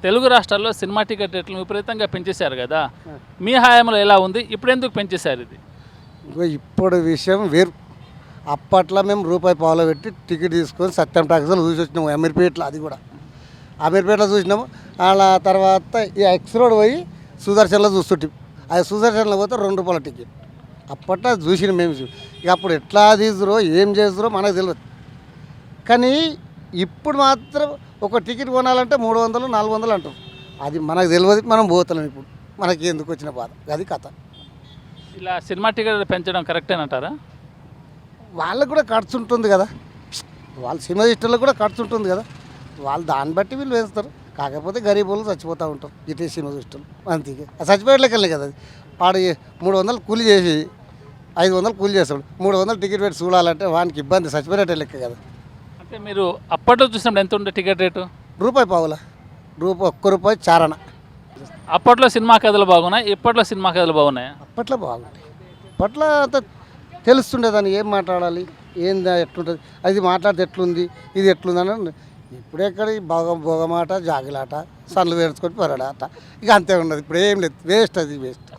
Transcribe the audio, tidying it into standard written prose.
తెలుగు రాష్ట్రాల్లో cinema ticket రేట్లు విపరీతంగా పెంచేశారు కదా, మీ హయాంలో ఎలా ఉంది, ఇప్పుడు ఎందుకు పెంచేశారు ఇది? ఇంకో ఇప్పుడు విషయం వేరు. అప్పట్లో మేము రూపాయి పావులో పెట్టి టికెట్ తీసుకొని సత్యం టాకీస్లో చూసి వచ్చినాము. అమీర్పేటలో, అది కూడా అమీర్పేటలో చూసినాము. అలా తర్వాత ఈ ఎక్స్ రోడ్ పోయి సుదర్శన్లో చూస్తుంటాం. అది సుదర్శన్లో పోతే ₹2 టికెట్. అప్పట్లో అది చూసినాం మేము. ఇక అప్పుడు ఎట్లా తీసుకురో ఏం చేస్తారో మనకు తెలియదు. కానీ ఇప్పుడు మాత్రం ఒక టికెట్ కొనాలంటే 300, 400 అంటారు. అది మనకు తెలియదు, మనం పోతున్నాం. ఇప్పుడు మనకి ఎందుకు వచ్చిన బాధ, అది కథ. ఇలా సినిమా టికెట్ పెంచడం కరెక్టేనంటారా? వాళ్ళకు కూడా ఖర్చు ఉంటుంది కదా, వాళ్ళ సినిమా ఇష్టలకు కూడా ఖర్చు ఉంటుంది కదా, వాళ్ళు దాన్ని బట్టి వీళ్ళు వేస్తారు. కాకపోతే గరీబ్ వాళ్ళు చచ్చిపోతూ ఉంటారు ఇటే సినిమా ఇష్టలు. అంతే చచ్చిపోయేట్లకి వెళ్ళి కదా. అది పాడు 300 కూలి చేసి 500 కూలి చేస్తాడు, 300 టికెట్ పెట్టి చూడాలంటే వానికి ఇబ్బంది, చచ్చిపోయేట లెక్క కదా. అంటే మీరు అప్పట్లో చూసినప్పుడు ఎంత ఉండే టికెట్ రేటు? రూపాయి పావుల, ₹1 చారణ. అప్పట్లో సినిమా కథలు బాగున్నాయి, ఇప్పట్లో సినిమా కథలు బాగున్నాయా? అప్పట్లో బాగుంటాయి. అప్పట్లో అంత తెలుస్తుండేదాన్ని, ఏం మాట్లాడాలి, ఏందా, ఎట్లుంటుంది, అది మాట్లాడితే ఎట్లుంది, ఇది ఎట్లుంది అని. ఇప్పుడెక్కడ బొగమాట, జాగిలాట, సన్లు వేర్చుకొని పొరడాట, ఇక అంతే ఉన్నది. ఇప్పుడు ఏం లేదు, వేస్ట్, అది వేస్ట్.